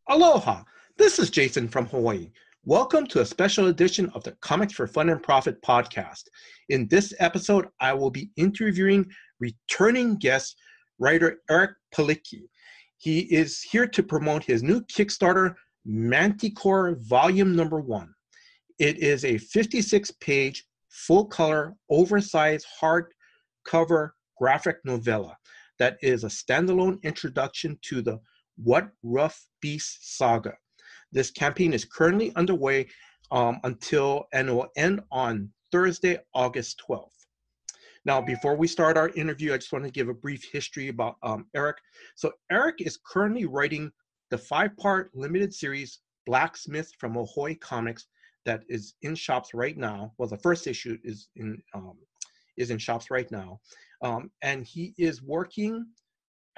Aloha! This is Jason from Hawaii. Welcome to a special edition of the Comics for Fun and Profit podcast. In this episode, I will be interviewing returning guest writer Eric Palicki. He is here to promote his new Kickstarter, Manticore Volume Number 1. It is a 56-page, full-color, oversized, hardcover graphic novella that is a standalone introduction to the What Rough Beast saga. This campaign is currently underway and it will end on Thursday, August 12th. Now, before we start our interview, I just want to give a brief history about Eric. So Eric is currently writing the 5-part limited series Blacksmith from Ahoy Comics that is in shops right now. Well, the first issue is in shops right now. And he is working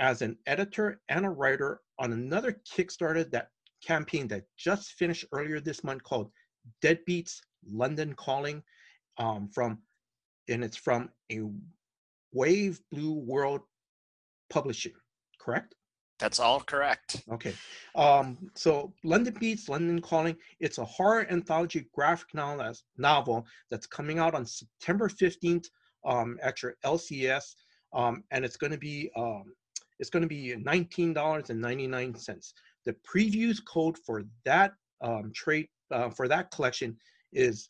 as an editor and a writer on another Kickstarter campaign that just finished earlier this month called Deadbeats London Calling, it's from a Wave Blue World Publishing, correct? That's all correct. Okay. So London Beats, London Calling, it's a horror anthology graphic novel that's coming out on September 15th at your LCS, and it's going to be $19.99. The previews code for that for that collection is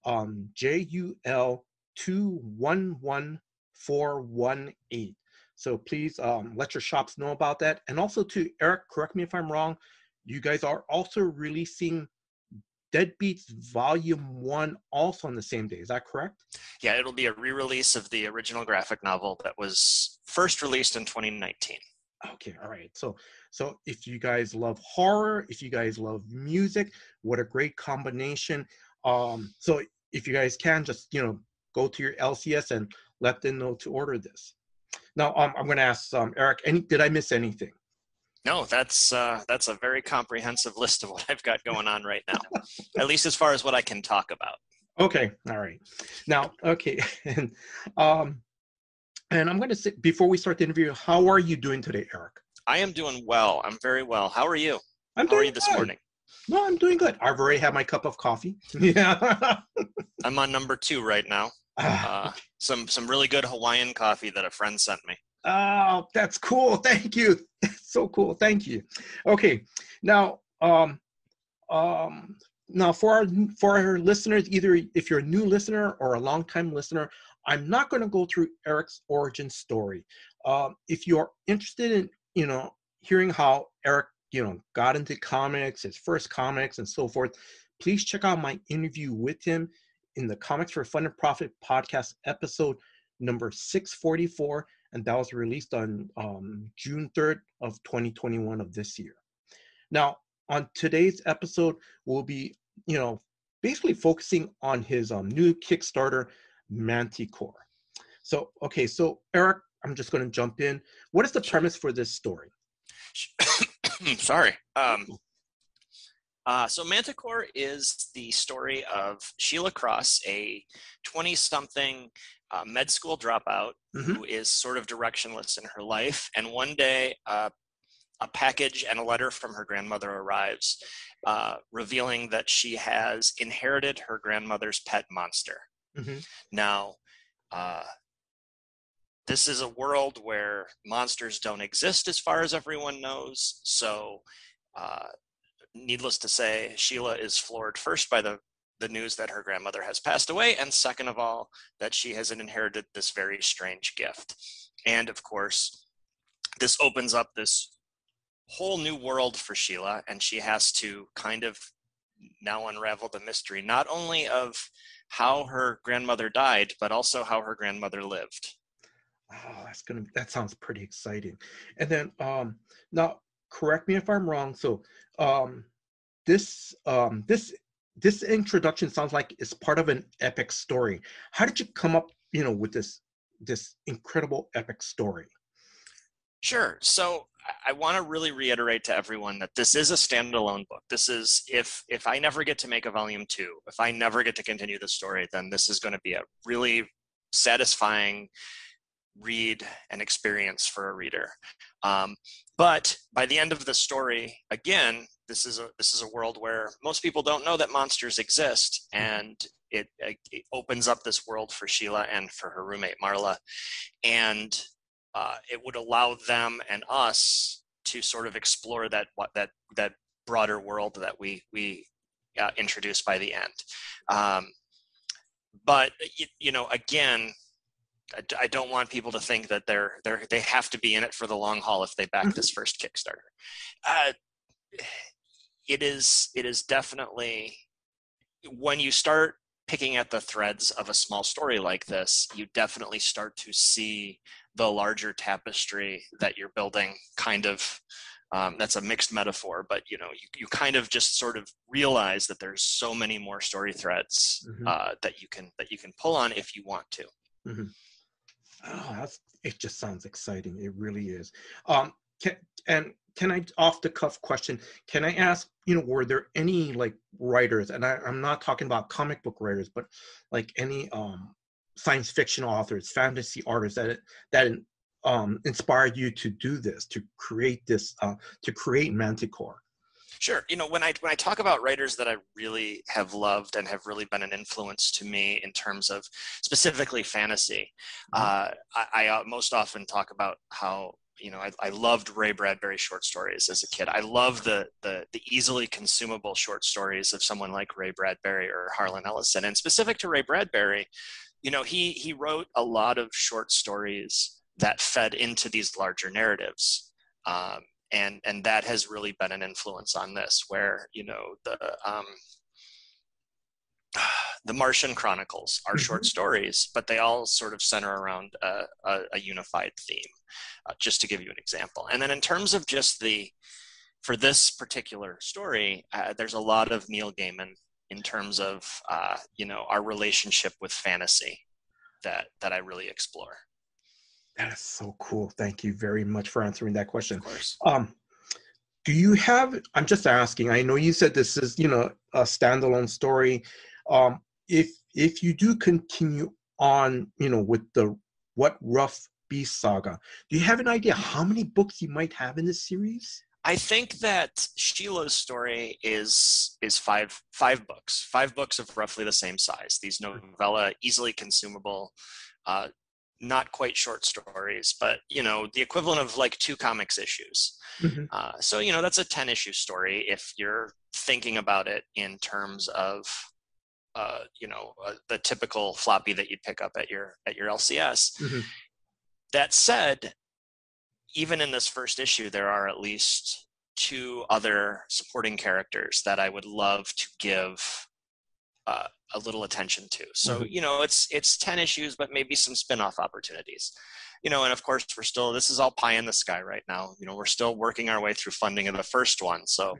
JUL211418. So please let your shops know about that. And also to Eric, correct me if I'm wrong, you guys are also releasing Deadbeats Volume 1 also on the same day. Is that correct? Yeah, it'll be a re-release of the original graphic novel that was first released in 2019. Okay, all right. So if you guys love horror, if you guys love music, what a great combination. So if you guys can just, go to your LCS and let them know to order this. Now, I'm going to ask Eric, did I miss anything? No, that's a very comprehensive list of what I've got going on right now, at least as far as what I can talk about. Okay, all right. Now, okay, and I'm going to say, before we start the interview, how are you doing today, Eric? I am doing well. I'm very well. How are you? How are you this morning? No, I'm doing good. I've already had my cup of coffee. Yeah. I'm on number 2 right now. Some really good Hawaiian coffee that a friend sent me. Oh, that's cool. Thank you. So cool. Thank you. Okay. Now, now for our listeners, either if you're a new listener or a longtime listener, I'm not going to go through Eric's origin story. If you're interested in, hearing how Eric, got into comics, his first comics and so forth, please check out my interview with him in the Comics for Fun and Profit podcast episode number 644. And that was released on June 3rd of 2021 of this year. Now, on today's episode, we'll be, basically focusing on his new Kickstarter, Manticore. So, okay, so Eric, I'm just going to jump in. What is the premise for this story? Sorry. So Manticore is the story of Sheila Cross, a 20-something med school dropout who is sort of directionless in her life. And one day, a package and a letter from her grandmother arrives, revealing that she has inherited her grandmother's pet monster. Now, this is a world where monsters don't exist as far as everyone knows. So, needless to say, Sheila is floored first by the news that her grandmother has passed away, and second of all, that she has inherited this very strange gift. And of course, this opens up this whole new world for Sheila, and she has to kind of now unravel the mystery, not only of how her grandmother died, but also how her grandmother lived. Oh, that sounds pretty exciting. And then now, correct me if I'm wrong. So this introduction sounds like it's part of an epic story. How did you come up, with this incredible epic story? Sure. So I want to really reiterate to everyone that this is a standalone book. This is, if I never get to make a volume 2, if I never get to continue the story, then this is going to be a really satisfying read and experience for a reader. But by the end of the story, again, this is a world where most people don't know that monsters exist, and it opens up this world for Sheila and for her roommate Marla, and it would allow them and us to sort of explore that broader world that we introduced by the end. But again, I don't want people to think that they have to be in it for the long haul if they back this first Kickstarter. It is definitely, when you start picking at the threads of a small story like this, you definitely start to see the larger tapestry that you're building. Kind of, that's a mixed metaphor, but you kind of just sort of realize that there's so many more story threads that you can pull on if you want to. Mm-hmm. Oh, it just sounds exciting. It really is. Can I, off the cuff question, can I ask, were there any like writers, and I'm not talking about comic book writers, but like any science fiction authors, fantasy artists that inspired you to do this, to create Manticore? Sure. When I talk about writers that I really have loved and have really been an influence to me in terms of specifically fantasy, I most often talk about how I loved Ray Bradbury short stories as a kid. I love the easily consumable short stories of someone like Ray Bradbury or Harlan Ellison. And specific to Ray Bradbury, he wrote a lot of short stories that fed into these larger narratives. And that has really been an influence on this, where the Martian Chronicles are short stories, but they all sort of center around a unified theme, just to give you an example. And then in terms of just for this particular story, there's a lot of Neil Gaiman in terms of our relationship with fantasy that I really explore. That is so cool. Thank you very much for answering that question. Of course. Do you have, I'm just asking, I know you said this is, a standalone story. If you do continue on, with the What Rough Beast saga, do you have an idea how many books you might have in this series? I think that Sheila's story is five books of roughly the same size. These novella, easily consumable, not quite short stories, but the equivalent of like 2 comics issues. So that's a 10-issue story if you're thinking about it in terms of the typical floppy that you'd pick up at your LCS. That said, even in this first issue, there are at least 2 other supporting characters that I would love to give a little attention to. So, it's 10 issues, but maybe some spin-off opportunities. And of course, this is all pie in the sky right now. We're still working our way through funding of the first one. So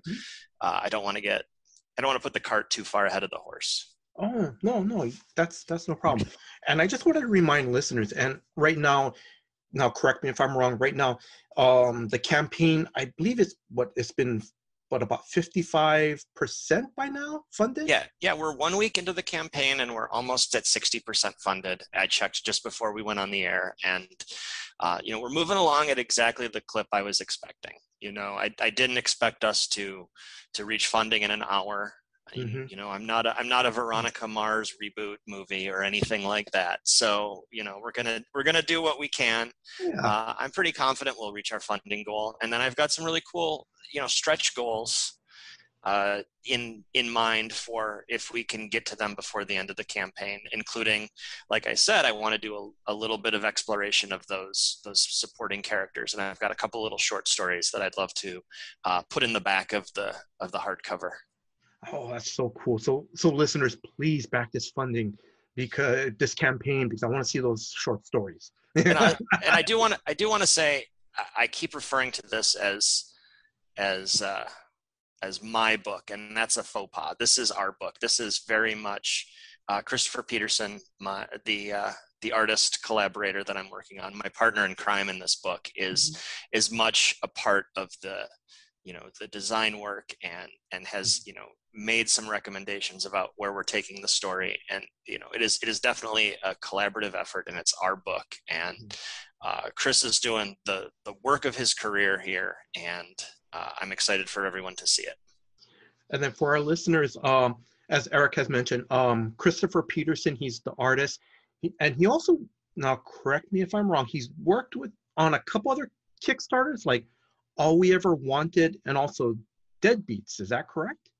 I don't want to put the cart too far ahead of the horse. Oh, no, that's no problem. And I just wanted to remind listeners, and right now correct me if I'm wrong, right now, the campaign, I believe it's been about 55% by now funded? Yeah, we're 1 week into the campaign and we're almost at 60% funded. I checked just before we went on the air, and we're moving along at exactly the clip I was expecting. I didn't expect us to reach funding in an hour. I'm not a Veronica Mars reboot movie or anything like that. So, we're gonna do what we can. Yeah. I'm pretty confident we'll reach our funding goal. And then I've got some really cool, stretch goals in mind for if we can get to them before the end of the campaign, including, like I said, I want to do a little bit of exploration of those supporting characters. And I've got a couple little short stories that I'd love to put in the back of the hardcover. Oh, that's so cool. So listeners, please back this funding, because this campaign, because I want to see those short stories. And I do want to say, I keep referring to this as my book, and that's a faux pas. This is our book. This is very much Christopher Peterson, the artist collaborator that I'm working on. My partner in crime in this book is much a part of the design work and has made some recommendations about where we're taking the story. And it is definitely a collaborative effort, and it's our book. And Chris is doing the work of his career here, and I'm excited for everyone to see it. And then for our listeners, as Eric has mentioned, Christopher Peterson, he's the artist. And he also, now correct me if I'm wrong, he's worked on a couple other Kickstarters, like All We Ever Wanted and also Deadbeats. Is that correct?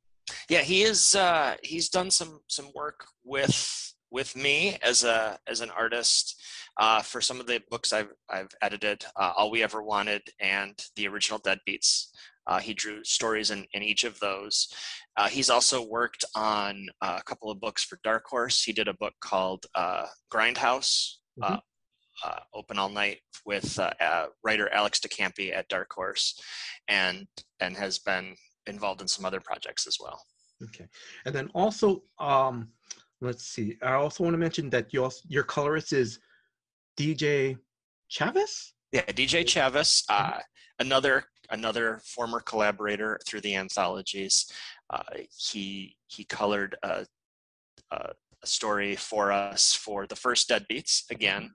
Yeah, he is. He's done some work with me as an artist for some of the books I've edited. All We Ever Wanted and the original Deadbeats. He drew stories in each of those. He's also worked on a couple of books for Dark Horse. He did a book called Grindhouse, Open All Night, with writer Alex DeCampi at Dark Horse, and has been involved in some other projects as well. Okay. And then also, let's see, I also want to mention that your colorist is DJ Chavez? Yeah, DJ Chavez, another former collaborator through the anthologies. He colored a story for us for the first Deadbeats again.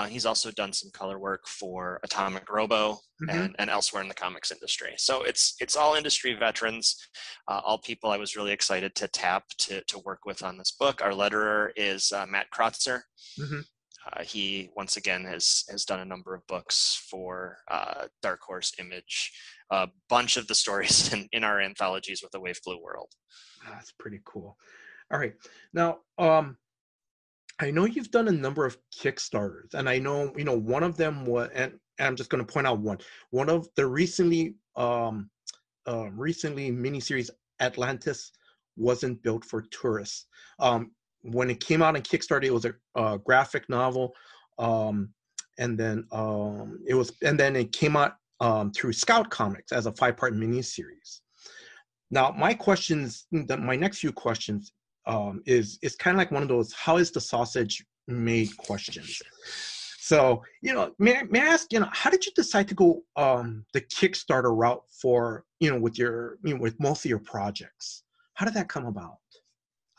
He's also done some color work for Atomic Robo and elsewhere in the comics industry. So it's all industry veterans, all people I was really excited to tap to work with on this book. Our letterer is Matt Krotzer. He once again has done a number of books for Dark Horse, Image, a bunch of the stories in our anthologies with the Wave Blue World. That's pretty cool. All right. Now, I know you've done a number of Kickstarters, and I know, one of them was, and I'm just going to point out one of the recently miniseries Atlantis wasn't built for tourists. When it came out on Kickstarter, it was a graphic novel, and then it came out through Scout Comics as a 5-part miniseries. Now, my next few questions is kind of like one of those "how is the sausage made" questions. So, may I ask, how did you decide to go the Kickstarter route for, with most of your projects? How did that come about?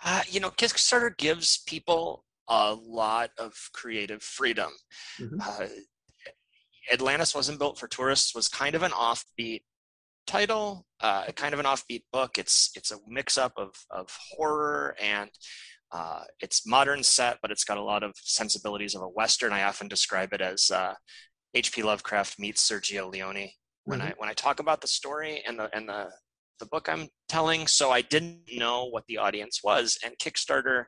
Kickstarter gives people a lot of creative freedom. Atlantis Wasn't Built for Tourists was kind of an offbeat title, kind of an offbeat book. It's a mix-up of horror and it's modern set, but it's got a lot of sensibilities of a Western. I often describe it as H.P. Lovecraft meets Sergio Leone when I talk about the story and the book I'm telling. So I didn't know what the audience was, and Kickstarter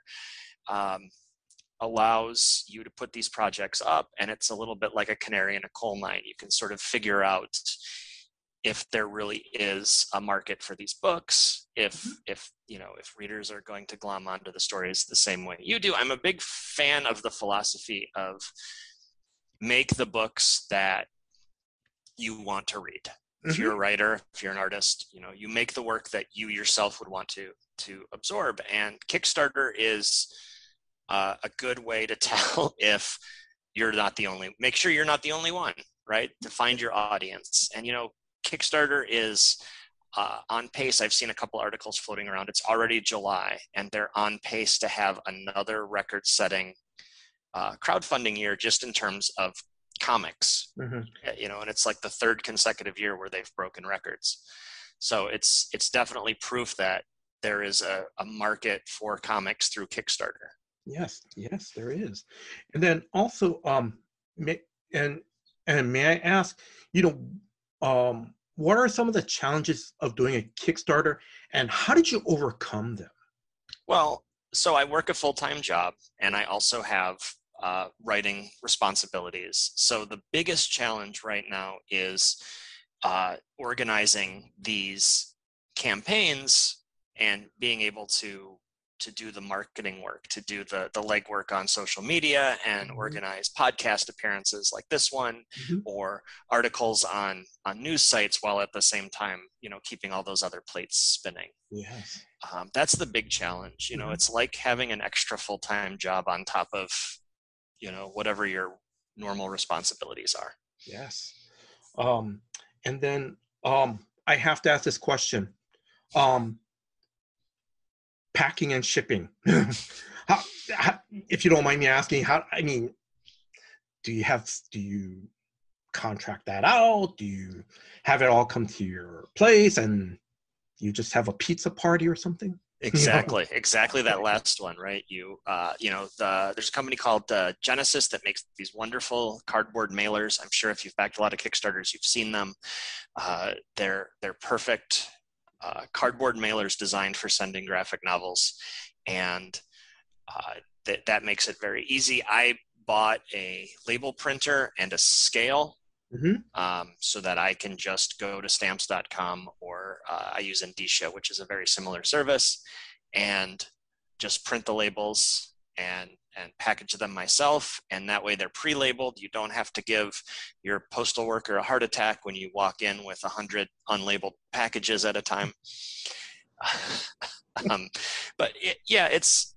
allows you to put these projects up, and it's a little bit like a canary in a coal mine. You can sort of figure out if there really is a market for these books, if readers are going to glom onto the stories the same way you do. I'm a big fan of the philosophy of make the books that you want to read. If you're a writer, if you're an artist, you make the work that you yourself would want to absorb. And Kickstarter is a good way to tell if you're not the only, make sure you're not the only one, right? To find your audience. And, Kickstarter is on pace. I've seen a couple articles floating around. It's already July, and they're on pace to have another record-setting crowdfunding year just in terms of comics. And it's like the third consecutive year where they've broken records. So it's definitely proof that there is a market for comics through Kickstarter. Yes, there is. And then also, may I ask, what are some of the challenges of doing a Kickstarter, and how did you overcome them? Well, so I work a full-time job, and I also have writing responsibilities. So the biggest challenge right now is organizing these campaigns and being able to do the marketing work, to do the legwork on social media and organize podcast appearances like this one, or articles on news sites, while at the same time, keeping all those other plates spinning. Yes. That's the big challenge. It's like having an extra full-time job on top of, whatever your normal responsibilities are. Yes. And then I have to ask this question. Packing and shipping. how, if you don't mind me asking, do you contract that out? Do you have it all come to your place? And you just have a pizza party or something. Exactly that last one, right? There's a company called Genesis that makes these wonderful cardboard mailers. I'm sure if you've backed a lot of Kickstarters, you've seen them. They're perfect cardboard mailers designed for sending graphic novels, and that makes it very easy. I bought a label printer and a scale. So that I can just go to stamps.com, or I use Indicia, which is a very similar service, and just print the labels and package them myself. And that way they're pre-labeled. You don't have to give your postal worker a heart attack when you walk in with 100 unlabeled packages at a time. It's,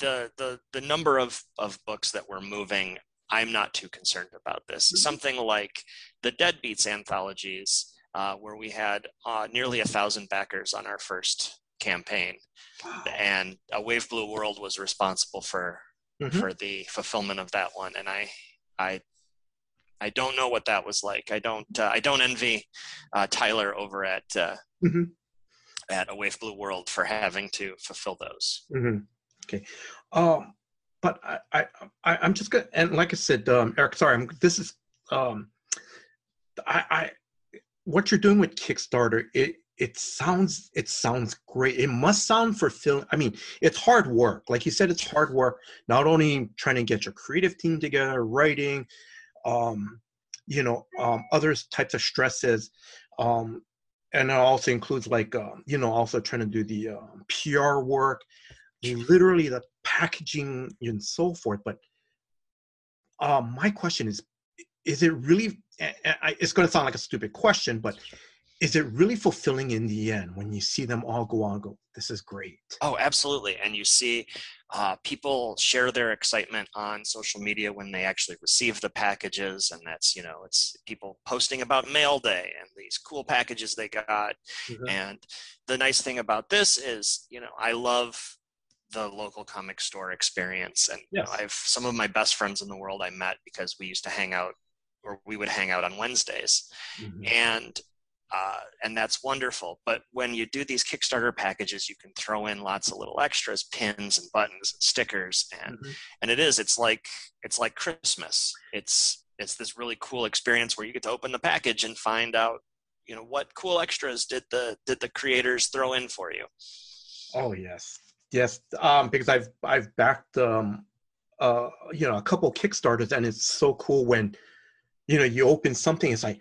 the number of books that we're moving, I'm not too concerned about this. Something like the Deadbeats anthologies, where we had nearly 1,000 backers on our first campaign. Wow. And A Wave Blue World was responsible for the fulfillment of that one. And I don't know what that was like. I don't envy Tyler over at A Wave Blue World for having to fulfill those. Okay. But I'm just gonna, and like I said, Eric, sorry, what you're doing with Kickstarter, it sounds great. It must sound fulfilling. I mean, it's hard work. Like you said, it's hard work, not only trying to get your creative team together, writing, other types of stresses, and it also includes also trying to do the PR work, literally the packaging and so forth. But my question is it really, it's going to sound like a stupid question, but is it really fulfilling in the end when you see them all go on and go, this is great? Oh, absolutely. And you see people share their excitement on social media when they actually receive the packages. And that's, it's people posting about mail day and these cool packages they got. And the nice thing about this is, I love the local comic store experience. And I've some of my best friends in the world I met because we used to hang out, or we would hang out on Wednesdays. And that's wonderful. But when you do these Kickstarter packages, you can throw in lots of little extras, pins and buttons and stickers. And it's like Christmas. It's this really cool experience where you get to open the package and find out, what cool extras did the creators throw in for you. Oh, yes. Because I've backed a couple Kickstarters, and it's so cool when you open something, it's like,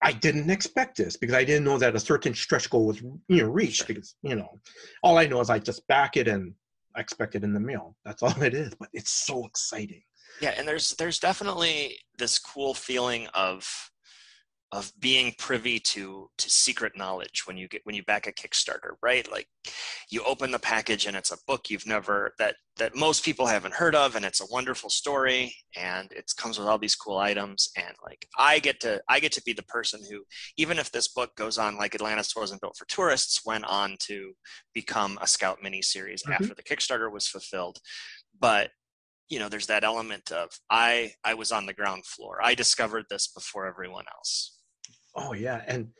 I didn't expect this, because I didn't know that a certain stretch goal was reached. Because all I know is I just back it and I expect it in the mail. That's all it is. But it's so exciting. Yeah, and there's definitely this cool feeling of being privy to secret knowledge when you back a Kickstarter, right? Like, you open the package and it's a book that most people haven't heard of, and it's a wonderful story, and it comes with all these cool items. And like, I get to be the person who, even if this book goes on, like Atlantis Wasn't Built for Tourists went on to become a Scout miniseries after the Kickstarter was fulfilled, but there's that element of I was on the ground floor. I discovered this before everyone else. Oh yeah, and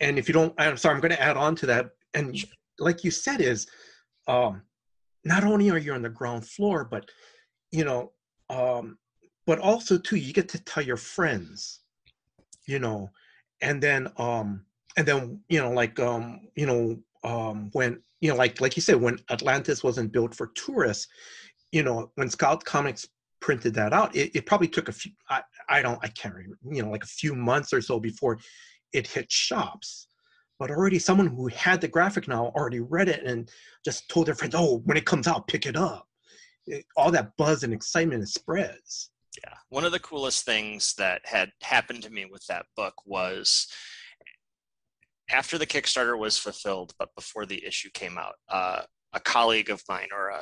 if you don't, I'm sorry, I'm going to add on to that. And like you said, is not only are you on the ground floor, but but also too, you get to tell your friends, and then when like you said, when Atlantis wasn't built for tourists, when Scout Comics printed that out, it probably took a few, I can't remember, like a few months or so before it hit shops. But already someone who had the graphic novel already read it and just told their friends, oh, when it comes out, pick it up. All that buzz and excitement spreads. Yeah. One of the coolest things that had happened to me with that book was, after the Kickstarter was fulfilled, but before the issue came out, a colleague of mine, or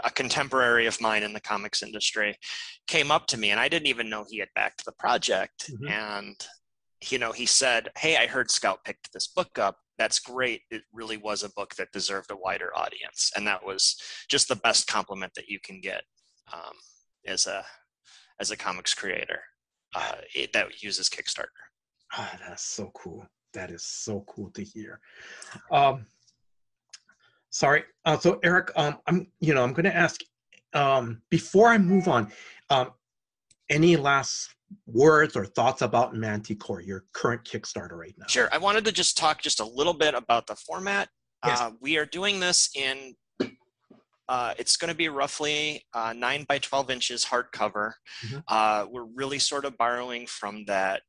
a contemporary of mine in the comics industry, came up to me, and I didn't even know he had backed the project. And he said, hey, I heard Scout picked this book up. That's great. It really was a book that deserved a wider audience. And that was just the best compliment that you can get as a comics creator that uses Kickstarter. Ah, that's so cool. That is so cool to hear. Um, Sorry. So Eric, I'm going to ask, before I move on, um, any last words or thoughts about Manticore, your current Kickstarter right now? Sure. I wanted to just talk just a little bit about the format. Yes. We are doing this in, it's going to be roughly 9 by 12 inches hardcover. Mm-hmm. We're really sort of borrowing from that,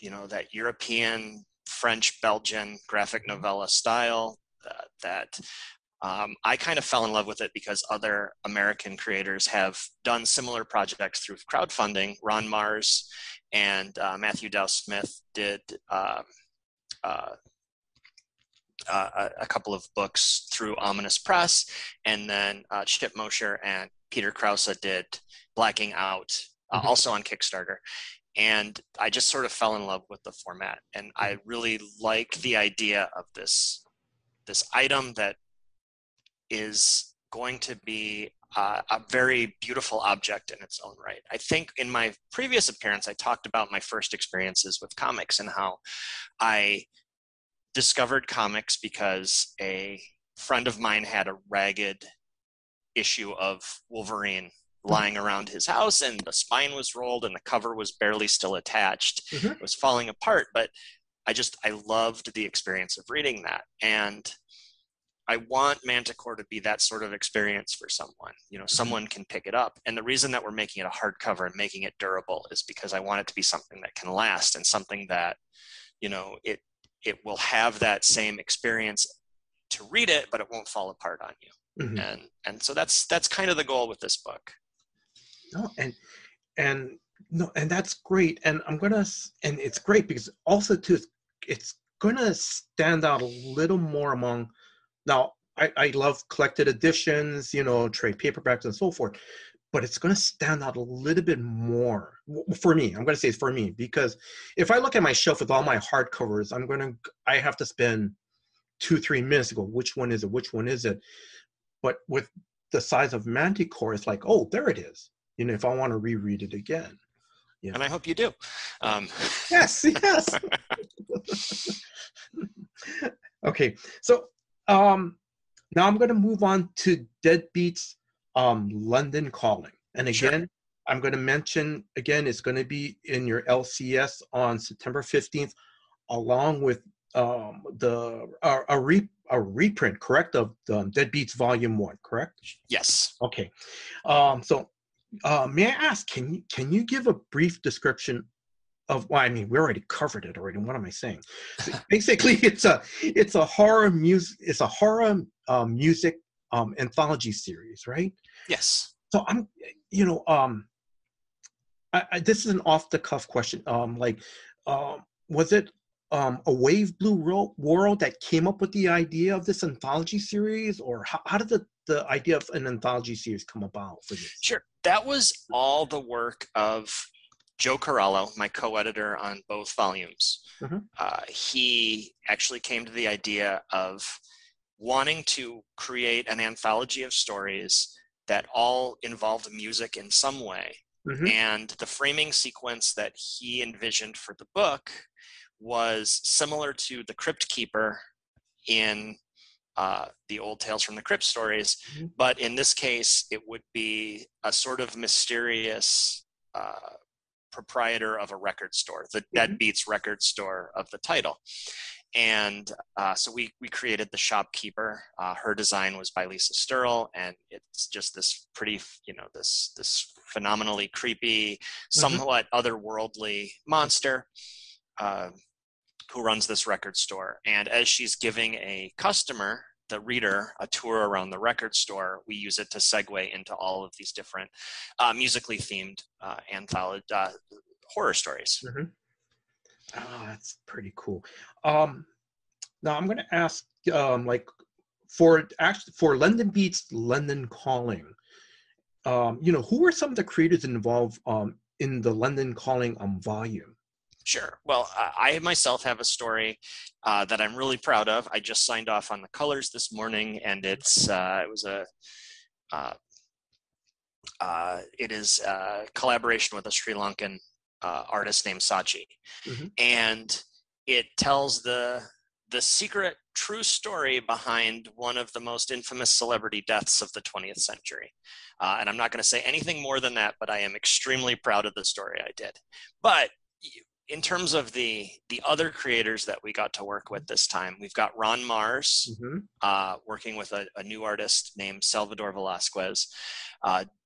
that European, French, Belgian graphic novella style that I kind of fell in love with it because other American creators have done similar projects through crowdfunding. Ron Mars and Matthew Dow Smith did a couple of books through Ominous Press, and then Chip Mosher and Peter Krause did Blacking Out, Mm-hmm. also on Kickstarter. And I just sort of fell in love with the format, and I really like the idea of this item that is going to be a very beautiful object in its own right. I think in my previous appearance, I talked about my first experiences with comics and how I discovered comics because a friend of mine had a ragged issue of Wolverine lying around his house, and the spine was rolled and the cover was barely still attached. Mm-hmm. It was falling apart, but I loved the experience of reading that. And I want Manticore to be that sort of experience for someone. Someone can pick it up. And the reason that we're making it a hardcover and making it durable is because I want it to be something that can last, and something that, it will have that same experience to read it, but it won't fall apart on you. Mm-hmm. And so that's kind of the goal with this book. No, and no, and that's great. And and it's great because also too, it's gonna stand out a little more among. Now, I love collected editions, trade paperbacks and so forth, but it's going to stand out a little bit more for me. I'm going to say it's for me, because if I look at my shelf with all my hardcovers, I have to spend 2-3 minutes to go, which one is it? Which one is it? But with the size of Manticore, it's like, oh, there it is. If I want to reread it again. Yeah. And I hope you do. Yes, yes. Okay, so now I'm going to move on to Deadbeats, London Calling. And again, sure. I'm going to mention, again, it's going to be in your LCS on September 15th, along with a reprint, correct, of Deadbeats Volume 1, correct? Yes. Okay. So may I ask, can you give a brief description of, well, I mean, we already covered it already. What am I saying? So basically, it's a horror music. It's a horror music anthology series, right? Yes. So this is an off the cuff question. Was it a Wave Blue World that came up with the idea of this anthology series, or how did the idea of an anthology series come about for this? Sure, that was all the work of Joe Corallo, my co-editor on both volumes. Mm-hmm. He actually came to the idea of wanting to create an anthology of stories that all involved music in some way. Mm-hmm. And the framing sequence that he envisioned for the book was similar to the Crypt Keeper in the old Tales from the Crypt stories, mm-hmm. but in this case, it would be a sort of mysterious proprietor of a record store, the mm-hmm. Deadbeats record store of the title. And so we created the shopkeeper. Her design was by Lisa Sturl, and it's just this pretty, this phenomenally creepy, somewhat mm-hmm. otherworldly monster who runs this record store. And as she's giving a customer, the reader, a tour around the record store, we use it to segue into all of these different musically themed anthology horror stories. Mm-hmm. Oh, that's pretty cool. Now I'm going to ask, for London Beats, London Calling, who are some of the creators involved in the London Calling volume? Sure. Well, I myself have a story that I'm really proud of. I just signed it on the colors this morning, and it is a collaboration with a Sri Lankan artist named Sachi. Mm-hmm. And it tells the secret true story behind one of the most infamous celebrity deaths of the 20th century. And I'm not going to say anything more than that, but I am extremely proud of the story I did. But in terms of the other creators that we got to work with this time, we've got Ron Mars working with a new artist named Salvador Velasquez.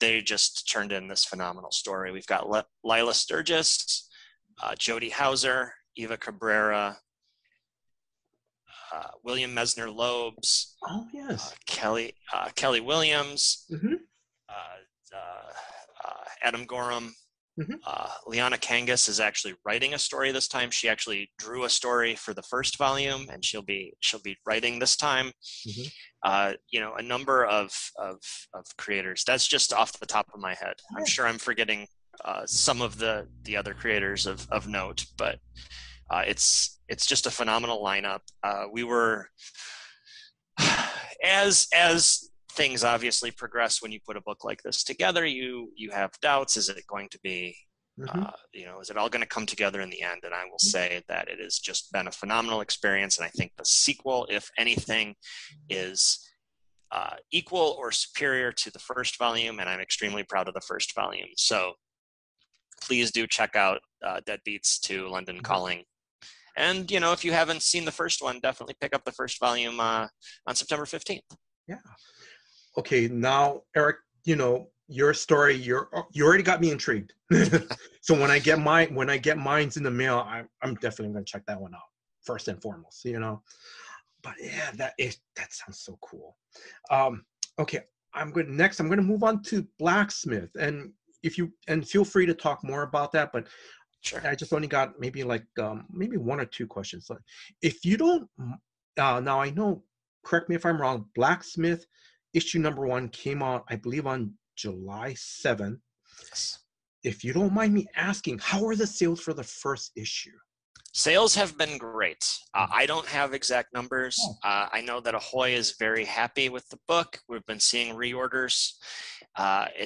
They just turned in this phenomenal story. We've got Lila Sturgis, Jody Hauser, Eva Cabrera, William Mesner Loebs. Oh, yes. Kelly Williams, Adam Gorham. Liana Kangas is actually writing a story this time. She actually drew a story for the first volume, and she'll be writing this time. A number of creators. That's just off the top of my head. I'm sure I'm forgetting some of the other creators of note, but it's just a phenomenal lineup. We were, as things obviously progress when you put a book like this together, you have doubts. Is it going to be, is it all going to come together in the end? And I will say that it has just been a phenomenal experience. And I think the sequel, if anything, is equal or superior to the first volume. And I'm extremely proud of the first volume. So please do check out Deadbeats to London Calling. And, if you haven't seen the first one, definitely pick up the first volume on September 15th. Yeah. Okay, now, Eric, your story, you already got me intrigued. So when I get mine's in the mail, I'm definitely going to check that one out first and foremost, But yeah, that sounds so cool. Okay, I'm going to move on to Blacksmith, and feel free to talk more about that, but sure. I just only got maybe one or two questions. So if you don't, now I know, correct me if I'm wrong, Blacksmith issue number 1 came out, I believe, on July 7th. Yes. If you don't mind me asking, how are the sales for the first issue? Sales have been great. I don't have exact numbers. I know that Ahoy is very happy with the book. We've been seeing reorders.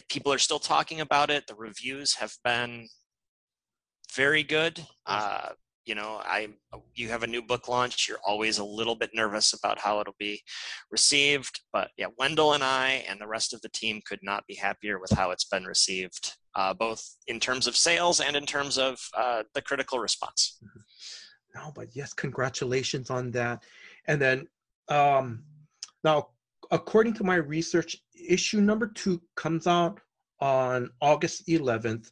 People are still talking about it. The reviews have been very good. You have a new book launch. You're always a little bit nervous about how it'll be received. But yeah, Wendell and I and the rest of the team could not be happier with how it's been received, both in terms of sales and in terms of the critical response. No, but yes, congratulations on that. And then now, according to my research, issue number 2 comes out on August 11th.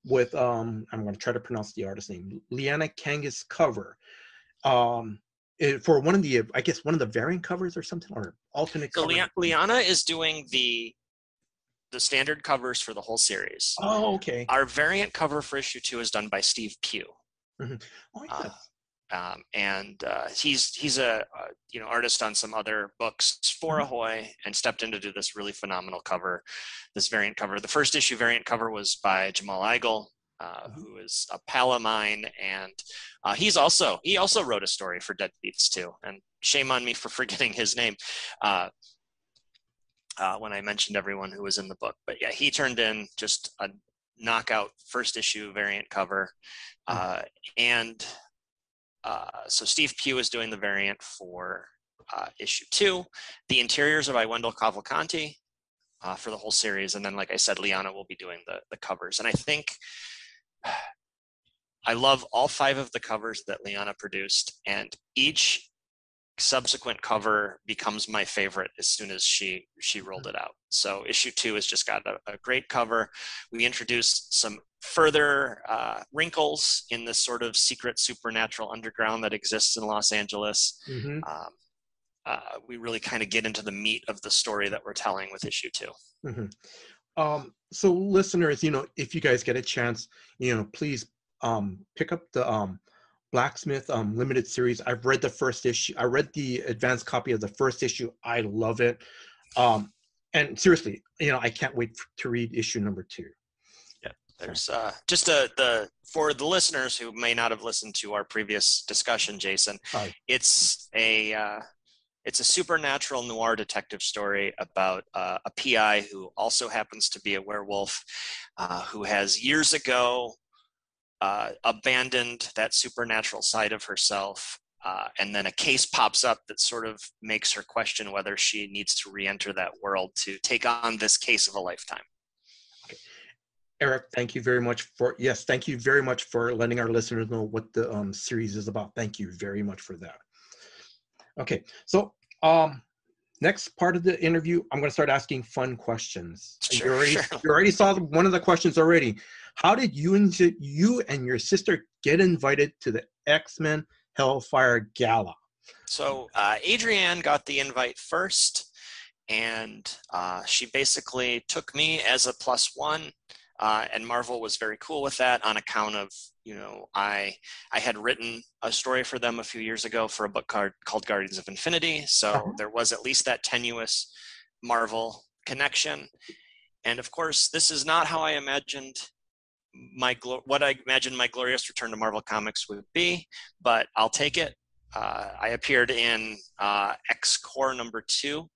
With I'm going to try to pronounce the artist name, Liana Kangas cover, for one of the variant covers or something, or alternate. So Liana is doing the standard covers for the whole series. Oh, okay. Our variant cover for issue 2 is done by Steve Pugh. Oh, yeah. He's a artist on some other books for Ahoy, and stepped in to do this really phenomenal cover, this variant cover. The first issue variant cover was by Jamal Eigel, who is a pal of mine, and he also wrote a story for Deadbeats too. And shame on me for forgetting his name when I mentioned everyone who was in the book. But yeah, he turned in just a knockout first issue variant cover, so Steve Pugh is doing the variant for issue 2. The interiors are by Wendell Cavalcanti for the whole series. And then, like I said, Liana will be doing the covers. And I think I love all 5 of the covers that Liana produced, and each subsequent cover becomes my favorite as soon as she rolled it out. So issue 2 has just got a great cover. We introduced some further wrinkles in this sort of secret supernatural underground that exists in Los Angeles. We really kind of get into the meat of the story that we're telling with issue 2. So listeners, if you guys get a chance, please pick up the Blacksmith limited series. I've read the first issue. I read the advanced copy of the first issue. I love it. And seriously, I can't wait to read issue number 2. Yeah, there's just for the listeners who may not have listened to our previous discussion, Jason, it's a supernatural noir detective story about a PI who also happens to be a werewolf, who has years ago abandoned that supernatural side of herself. And then a case pops up that sort of makes her question whether she needs to re-enter that world to take on this case of a lifetime. Okay. Eric, thank you very much thank you very much for letting our listeners know what the series is about. Thank you very much for that. Okay, so next part of the interview, I'm going to start asking fun questions. Sure. You already saw one of the questions already. How did you and your sister get invited to the X-Men Hellfire Gala? So Adrienne got the invite first, and she basically took me as a +1, and Marvel was very cool with that on account of, I had written a story for them a few years ago for a book called Guardians of Infinity, so there was at least that tenuous Marvel connection. And of course, this is not how I imagined what I imagined my glorious return to Marvel Comics would be, but I'll take it. I appeared in X-Core #2,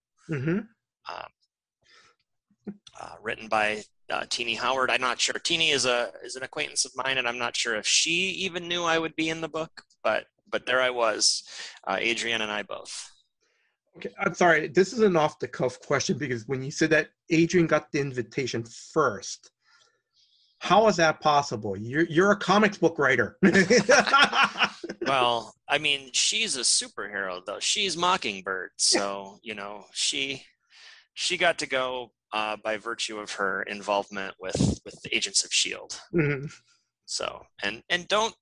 written by Teenie Howard. I'm not sure. Teenie is an acquaintance of mine, and I'm not sure if she even knew I would be in the book, but there I was, Adrienne and I both. Okay, I'm sorry. This is an off-the-cuff question, because when you said that Adrienne got the invitation first, how is that possible? You're a comics book writer. Well, I mean, she's a superhero, though. She's Mockingbird, so she got to go by virtue of her involvement with the Agents of S.H.I.E.L.D. Mm-hmm. So and don't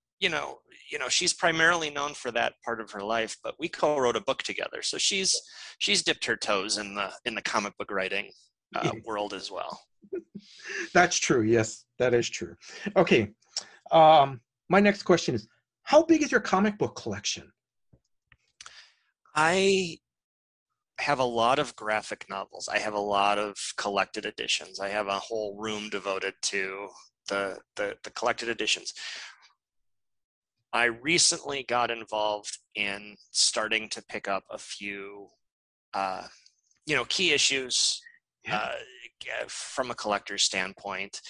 she's primarily known for that part of her life, but we co-wrote a book together, so she's dipped her toes in the comic book writing world as well. That's true. Yes, that is true. Okay. My next question is, how big is your comic book collection? I have a lot of graphic novels. I have a lot of collected editions. I have a whole room devoted to the collected editions. I recently got involved in starting to pick up a few, key issues from a collector's standpoint,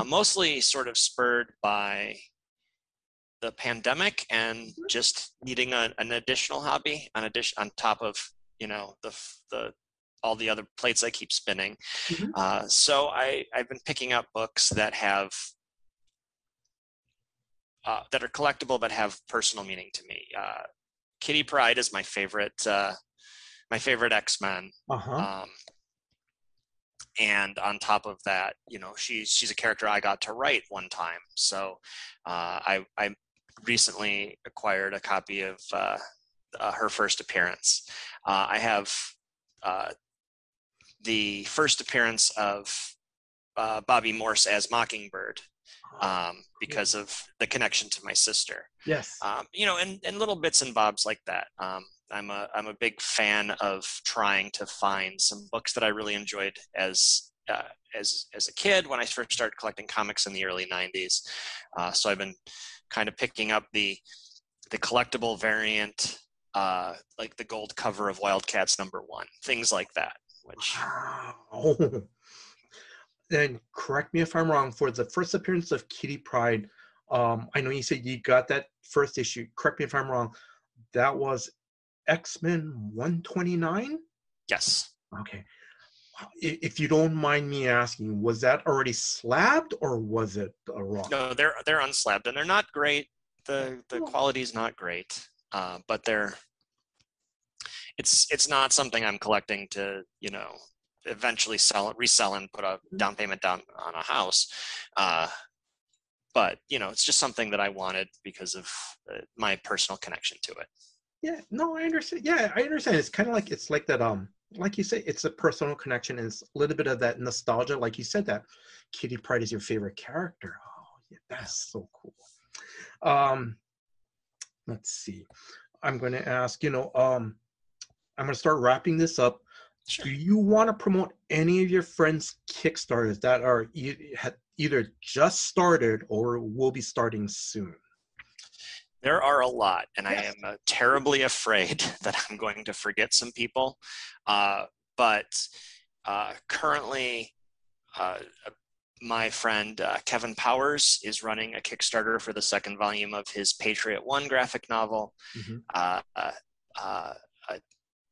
mostly sort of spurred by the pandemic and just needing an additional hobby on top of the all the other plates I keep spinning. So I've been picking up books that have that are collectible but have personal meaning to me. Kitty Pryde is my favorite X-Men. And on top of that, she's a character I got to write one time. So I recently acquired a copy of her first appearance. I have the first appearance of Bobby Morse as Mockingbird, because of the connection to my sister. Yes. And little bits and bobs like that. I'm a big fan of trying to find some books that I really enjoyed as a kid when I first started collecting comics in the early 90s. So I've been kind of picking up the collectible variant, like the gold cover of Wildcats #1, things like that. Wow. Then correct me if I'm wrong, for the first appearance of Kitty Pryde, I know you said you got that first issue. Correct me if I'm wrong. That was X-Men 129? Yes. Okay. If you don't mind me asking, was that already slabbed or was it raw? No, they're unslabbed, and they're not great. The quality's not great, but it's not something I'm collecting to eventually resell and put a down payment down on a house. But it's just something that I wanted because of my personal connection to it. Yeah, no, I understand. Yeah, I understand. It's kind of like, it's like that, like you say, it's a personal connection, and it's a little bit of that nostalgia. Like you said, that Kitty Pryde is your favorite character. Oh, yeah, that's so cool. Let's see. I'm going to ask, I'm going to start wrapping this up. Sure. Do you want to promote any of your friends' Kickstarters that are either just started or will be starting soon? There are a lot, and Yes. I am terribly afraid that I'm going to forget some people. But currently, my friend Kevin Powers is running a Kickstarter for the second volume of his Patriot One graphic novel. Mhm. A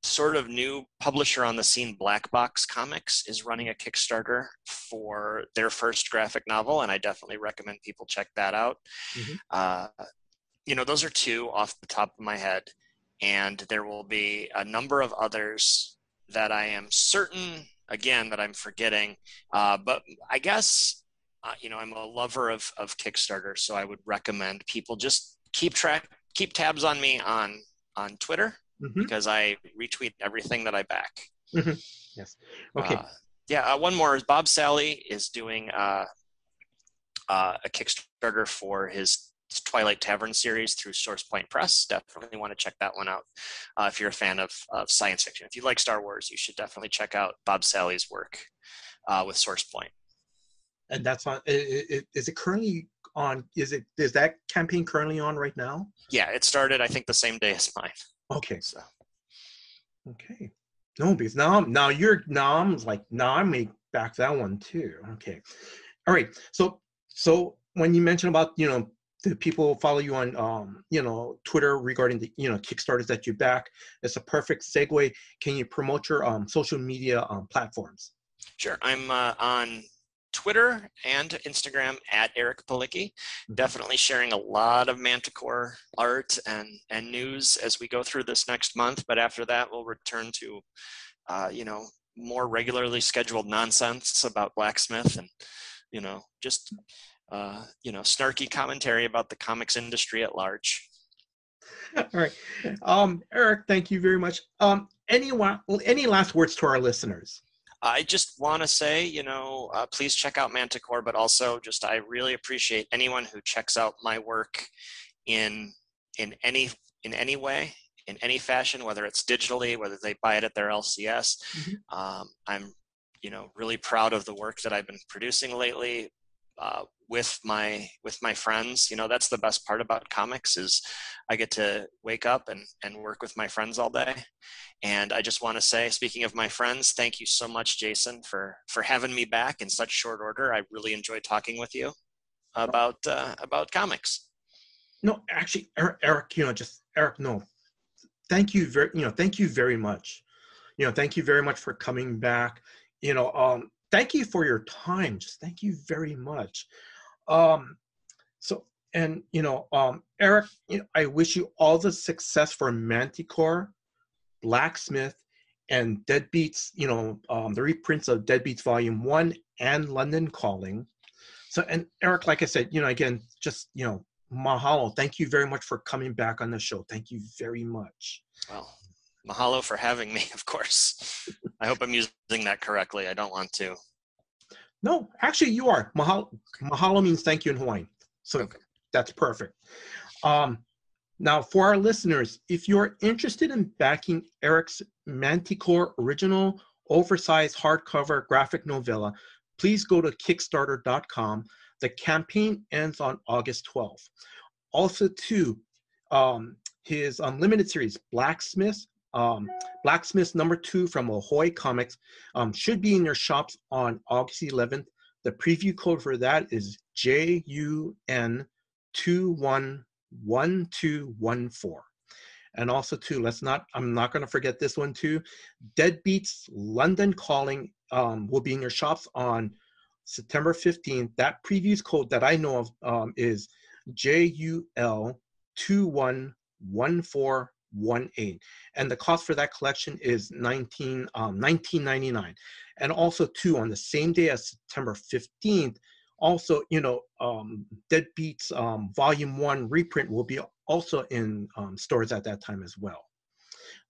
sort of new publisher on the scene, Black Box Comics, is running a Kickstarter for their first graphic novel, and I definitely recommend people check that out. Mhm. Those are two off the top of my head, and there will be a number of others that I am certain, again, that I'm forgetting. But I guess, I'm a lover of Kickstarter, so I would recommend people just keep tabs on me on Twitter, Mhm. because I retweet everything that I back. Mhm. Yes. Okay. One more is Bob Sally is doing a Kickstarter for his Twilight Tavern series through SourcePoint Press. Definitely want to check that one out if you're a fan of science fiction. If you like Star Wars, you should definitely check out Bob Sally's work with SourcePoint. And that's on. Is it currently on? Is that campaign currently on right now? Yeah, it started, I think, the same day as mine. Okay. So. Okay. No, because now I may back that one too. Okay. All right. So when you mentioned about the people follow you on Twitter regarding the Kickstarters that you back, it's a perfect segue. Can you promote your social media platforms? Sure. I'm on Twitter and Instagram at Eric Palicki. Definitely sharing a lot of Manticore art and news as we go through this next month. But after that, we'll return to, more regularly scheduled nonsense about Blacksmith and, just, snarky commentary about the comics industry at large. All right. Eric, thank you very much. Any last words to our listeners? I just want to say, please check out Manticore, but also I really appreciate anyone who checks out my work in any way, in any fashion, whether it's digitally, whether they buy it at their LCS. I'm, really proud of the work that I've been producing lately with my friends. That's the best part about comics is I get to wake up and work with my friends all day. And I just want to say, speaking of my friends, thank you so much, Jason, for having me back in such short order. I really enjoyed talking with you about comics. No, actually, Eric, Eric, no, thank you thank you very much. Thank you very much for coming back. Thank you for your time. Just thank you very much. Eric, I wish you all the success for Manticore, Blacksmith, and Deadbeats, the reprints of Deadbeats Volume 1 and London Calling. So, and Eric, like I said, again, just, mahalo. Thank you very much for coming back on the show. Thank you very much. Well, mahalo for having me, of course. I hope I'm using that correctly. I don't want to. No, actually you are. Mahalo means thank you in Hawaiian. So okay. That's perfect. Now, for our listeners, if you're interested in backing Eric's Manticore original oversized hardcover graphic novella, please go to Kickstarter.com. The campaign ends on August 12th. Also, too, his unlimited series, Blacksmith #2 from Ahoy Comics, should be in your shops on August 11th. The preview code for that is JUN211214. And also too, I'm not going to forget this one too. Deadbeats London Calling will be in your shops on September 15th. That previews code that I know of is JUL211418. And the cost for that collection is $19.99. And also too, on the same day as September 15th, also, Deadbeats Volume 1 reprint will be also in stores at that time as well.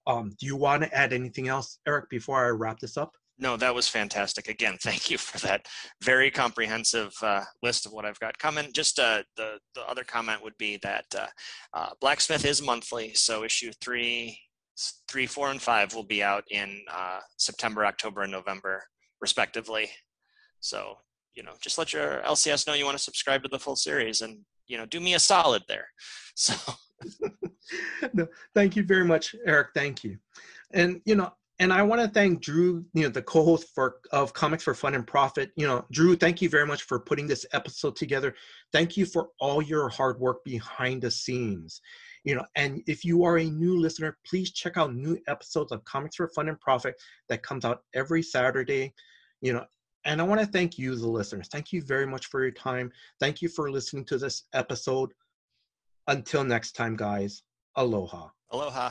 Do you want to add anything else, Eric, before I wrap this up? No, that was fantastic. Again, thank you for that very comprehensive list of what I've got coming. Just the other comment would be that Blacksmith is monthly, so issue 3, 4, and 5 will be out in September, October, and November, respectively. So, just let your LCS know you want to subscribe to the full series and, do me a solid there. So. No, thank you very much, Eric. Thank you. And, And I want to thank Drew, the co-host of Comics for Fun and Profit. Drew, thank you very much for putting this episode together. Thank you for all your hard work behind the scenes. And if you are a new listener, please check out new episodes of Comics for Fun and Profit that comes out every Saturday. And I want to thank you, the listeners. Thank you very much for your time. Thank you for listening to this episode. Until next time, guys. Aloha. Aloha.